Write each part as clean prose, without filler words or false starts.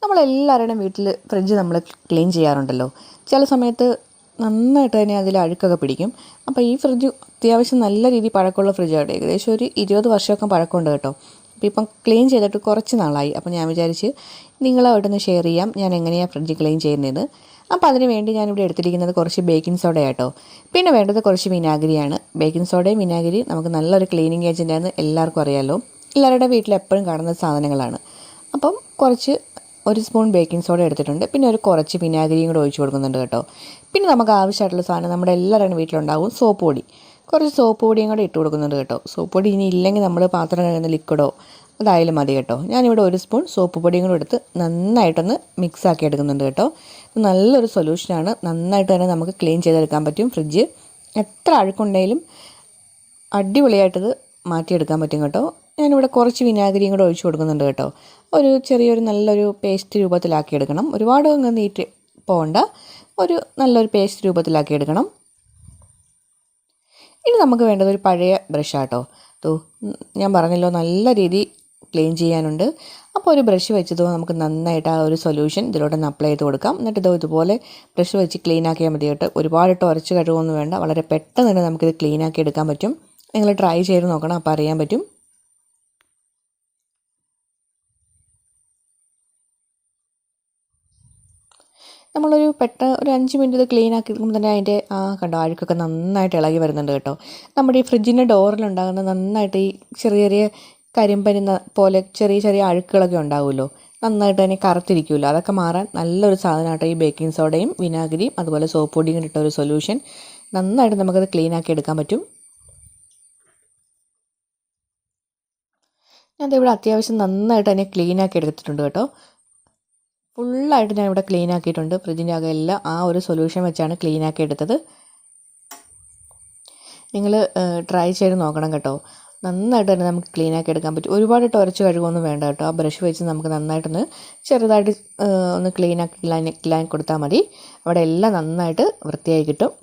നമ്മളെല്ലാവരുടെയും വീട്ടിൽ ഫ്രിഡ്ജ് നമ്മൾ ക്ലീൻ ചെയ്യാറുണ്ടല്ലോ. ചില സമയത്ത് നന്നായിട്ട് തന്നെ അതിൽ അഴുക്കൊക്കെ പിടിക്കും. അപ്പോൾ ഈ ഫ്രിഡ്ജ് അത്യാവശ്യം നല്ല രീതിയിൽ പഴക്കമുള്ള ഫ്രിഡ്ജാണ്. ഏകദേശം ഒരു 20 വർഷമൊക്കെ പഴക്കമുണ്ട് കേട്ടോ. അപ്പോൾ ഇപ്പം ക്ലീൻ ചെയ്തിട്ട് കുറച്ച് നാളായി. അപ്പോൾ ഞാൻ വിചാരിച്ച് നിങ്ങളായിട്ടൊന്ന് ഷെയർ ചെയ്യാം ഞാൻ എങ്ങനെയാണ് ഫ്രിഡ്ജ് ക്ലീൻ ചെയ്യുന്നത്. അപ്പോൾ അതിന് വേണ്ടി ഞാനിവിടെ എടുത്തിരിക്കുന്നത് കുറച്ച് ബേക്കിംഗ് സോഡ ആട്ടോ. പിന്നെ വേണ്ടത് കുറച്ച് വിനാഗിരിയാണ്. ബേക്കിംഗ് സോഡയും വിനാഗിരി നമുക്ക് നല്ലൊരു ക്ലീനിങ് ഏജൻറ്റാണെന്ന് എല്ലാവർക്കും അറിയാമല്ലോ. എല്ലാവരുടെ വീട്ടിൽ എപ്പോഴും കാണുന്ന സാധനങ്ങളാണ്. അപ്പം കുറച്ച് 1 സ്പൂൺ ബേക്കിംഗ് സോഡ എടുത്തിട്ടുണ്ട്. പിന്നെ കുറച്ച് വിനാഗിരിയും കൂടെ ഒഴിച്ച് കൊടുക്കുന്നുണ്ട് കേട്ടോ. പിന്നെ നമുക്ക് ആവശ്യമായിട്ടുള്ള സാധനം നമ്മുടെ എല്ലാവരുടെയും വീട്ടിലുണ്ടാവും, സോപ്പ് പൊടി. കുറച്ച് സോപ്പ് പൊടിയും കൂടെ ഇട്ട് കൊടുക്കുന്നുണ്ട് കേട്ടോ. സോപ്പ് പൊടി ഇനി ഇല്ലെങ്കിൽ നമ്മൾ പാത്രം കഴുകുന്ന ലിക്വിഡോ അതായാലും മതി കേട്ടോ. ഞാനിവിടെ 1 സ്പൂൺ സോപ്പ് പൊടിയും കൂടെ എടുത്ത് നന്നായിട്ടൊന്ന് മിക്സ് ആക്കി എടുക്കുന്നുണ്ട് കേട്ടോ. നല്ലൊരു സൊല്യൂഷനാണ്. നന്നായിട്ട് തന്നെ നമുക്ക് ക്ലീൻ ചെയ്തെടുക്കാൻ പറ്റും. ഫ്രിഡ്ജ് എത്ര അഴുക്കുണ്ടെങ്കിലും അടിപൊളിയായിട്ടത് മാറ്റിയെടുക്കാൻ പറ്റും കേട്ടോ. ഞാനിവിടെ കുറച്ച് വിനാഗിരിയും കൂടെ ഒഴിച്ച് കൊടുക്കുന്നുണ്ട് കേട്ടോ. ചെറിയൊരു നല്ലൊരു പേസ്റ്റ് രൂപത്തിലാക്കി എടുക്കണം. ഒരുപാട് അങ്ങ് നീറ്റ് പോകണ്ട, ഒരു നല്ലൊരു പേസ്റ്റ് രൂപത്തിലാക്കി എടുക്കണം. ഇനി നമുക്ക് വേണ്ടത് ഒരു പഴയ ബ്രഷാട്ടോ. ഞാൻ പറഞ്ഞല്ലോ നല്ല രീതി ക്ലീൻ ചെയ്യാനുണ്ട്. അപ്പോൾ ഒരു ബ്രഷ് വെച്ചതോ നമുക്ക് നന്നായിട്ട് ആ ഒരു സൊല്യൂഷൻ ഇതിലോട്ടൊന്ന് അപ്ലൈ ചെയ്ത് കൊടുക്കാം. എന്നിട്ട് ഇതുപോലെ ബ്രഷ് വെച്ച് ക്ലീൻ ആക്കിയാൽ മതി കേട്ടോ. ഒരുപാടിട്ട് ഉരച്ച് കഴുകുമൊന്നും വേണ്ട. വളരെ പെട്ടെന്ന് തന്നെ നമുക്കിത് ക്ലീൻ ആക്കി എടുക്കാൻ പറ്റും. നിങ്ങൾ ട്രൈ ചെയ്ത് നോക്കണം, അപ്പോൾ അറിയാൻ പറ്റും. നമ്മളൊരു ഒരു 5 മിനിറ്റ് ഇത് ക്ലീൻ ആക്കി എടുക്കുമ്പോൾ തന്നെ അതിൻ്റെ കണ്ടോ അഴുക്കൊക്കെ നന്നായിട്ട് ഇളകി വരുന്നുണ്ട് കേട്ടോ. നമ്മുടെ ഈ ഫ്രിഡ്ജിൻ്റെ ഡോറിലുണ്ടാകുന്ന നന്നായിട്ട് ഈ ചെറിയ ചെറിയ കരിമ്പരുന്ന പോലെ ചെറിയ ചെറിയ അഴുക്കുകളൊക്കെ ഉണ്ടാവുമല്ലോ, നന്നായിട്ട് തന്നെ കറുത്തിരിക്കുമല്ലോ. അതൊക്കെ മാറാൻ നല്ലൊരു സാധനമായിട്ടോ ഈ ബേക്കിംഗ് സോഡയും വിനാഗിരിയും അതുപോലെ സോപ്പ് പൊടിയും ഇട്ട ഒരു സൊല്യൂഷൻ. നന്നായിട്ട് നമുക്കത് ക്ലീൻ ആക്കി എടുക്കാൻ പറ്റും. ഞാനിവിടെ അത്യാവശ്യം നന്നായിട്ട് തന്നെ ക്ലീൻ ആക്കി എടുത്തിട്ടുണ്ട് കേട്ടോ. ഫുള്ളായിട്ട് ഞാനിവിടെ ക്ലീൻ ആക്കിയിട്ടുണ്ട്. ഫ്രിഡ്ജിൻ്റെ അകമെല്ലാം ആ ഒരു സൊല്യൂഷൻ വെച്ചാണ് ക്ലീൻ ആക്കി എടുത്തത്. നിങ്ങൾ ട്രൈ ചെയ്ത് നോക്കണം കേട്ടോ. നന്നായിട്ട് തന്നെ നമുക്ക് ക്ലീൻ ആക്കി എടുക്കാൻ പറ്റും. ഒരുപാടിട്ട് ഉരച്ച് കഴുകുമൊന്നും വേണ്ട കേട്ടോ. ആ ബ്രഷ് വെച്ച് നമുക്ക് നന്നായിട്ടൊന്ന് ചെറുതായിട്ട് ഒന്ന് ക്ലീൻ ആക്കി കൊടുത്താൽ മതി. അവിടെ എല്ലാം നന്നായിട്ട് വൃത്തിയായി കിട്ടും.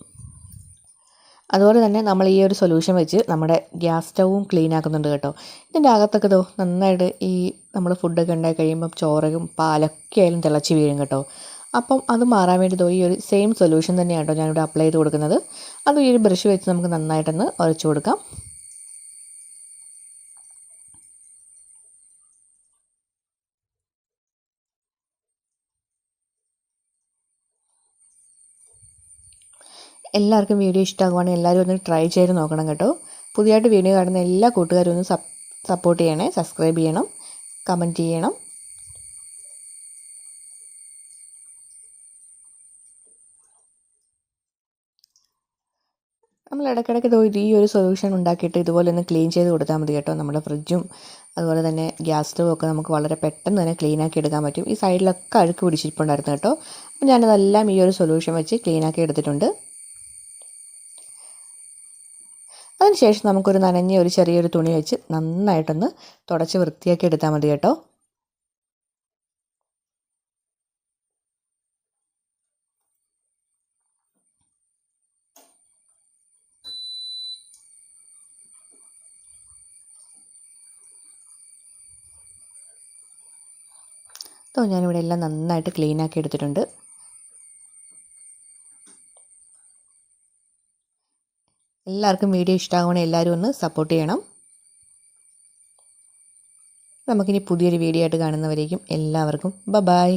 അതുപോലെ തന്നെ നമ്മൾ ഈ ഒരു സൊല്യൂഷൻ വെച്ച് നമ്മുടെ ഗ്യാസ് സ്റ്റൗവും ക്ലീൻ ആക്കുന്നുണ്ട് കേട്ടോ. ഇതിൻ്റെ അകത്തൊക്കെ നന്നായിട്ട് ഈ നമ്മൾ ഫുഡൊക്കെ ഉണ്ടാക്കി കഴിയുമ്പം ചോറും പാലൊക്കെ ആയാലും തിളച്ച് വീഴും കേട്ടോ. അപ്പം അത് മാറാൻ വേണ്ടി ഈ ഒരു സെയിം സൊല്യൂഷൻ തന്നെയാണ് കേട്ടോ ഞാനിവിടെ അപ്ലൈ ചെയ്ത് കൊടുക്കുന്നത്. അത് ഈ ഒരു ബ്രഷ് വെച്ച് നമുക്ക് നന്നായിട്ടൊന്ന് ഉരച്ച് കൊടുക്കാം. എല്ലാവർക്കും വീഡിയോ ഇഷ്ടമാകുവാണെങ്കിൽ എല്ലാവരും ഒന്ന് ട്രൈ ചെയ്ത് നോക്കണം കേട്ടോ. പുതിയതായിട്ട് വീഡിയോ കാണുന്ന എല്ലാ കൂട്ടുകാരും ഒന്ന് സപ്പോർട്ട് ചെയ്യണേ. സബ്സ്ക്രൈബ് ചെയ്യണം, കമൻറ്റ് ചെയ്യണം. നമ്മൾ ഇടയ്ക്കിടയ്ക്ക് ഈ ഒരു സൊല്യൂഷൻ ഉണ്ടാക്കിയിട്ട് ഇതുപോലെ ഒന്ന് ക്ലീൻ ചെയ്ത് കൊടുത്താൽ മതി കേട്ടോ. നമ്മുടെ ഫ്രിഡ്ജും അതുപോലെ തന്നെ ഗ്യാസ് സ്റ്റവും ഒക്കെ നമുക്ക് വളരെ പെട്ടെന്ന് തന്നെ ക്ലീൻ ആക്കി എടുക്കാൻ പറ്റും. ഈ സൈഡിലൊക്കെ അഴുക്ക് പിടിച്ചിട്ടുണ്ടായിരുന്നു കേട്ടോ. അപ്പോൾ ഞാനതെല്ലാം ഈ ഒരു സൊല്യൂഷൻ വെച്ച് ക്ലീൻ ആക്കി എടുത്തിട്ടുണ്ട്. അതിനുശേഷം നമുക്കൊരു നനഞ്ഞ ഒരു ചെറിയൊരു തുണി വെച്ച് നന്നായിട്ടൊന്ന് തുടച്ച് വൃത്തിയാക്കി എടുത്താൽ മതി കേട്ടോ. ഞാനിവിടെ എല്ലാം നന്നായിട്ട് ക്ലീൻ ആക്കി എടുത്തിട്ടുണ്ട്. എല്ലാവർക്കും വീഡിയോ ഇഷ്ടമാകുവാണെങ്കിൽ എല്ലാവരും ഒന്ന് സപ്പോർട്ട് ചെയ്യണം. നമുക്കിനി പുതിയൊരു വീഡിയോ ആയിട്ട് കാണുന്നവരേക്കും എല്ലാവർക്കും ബൈ.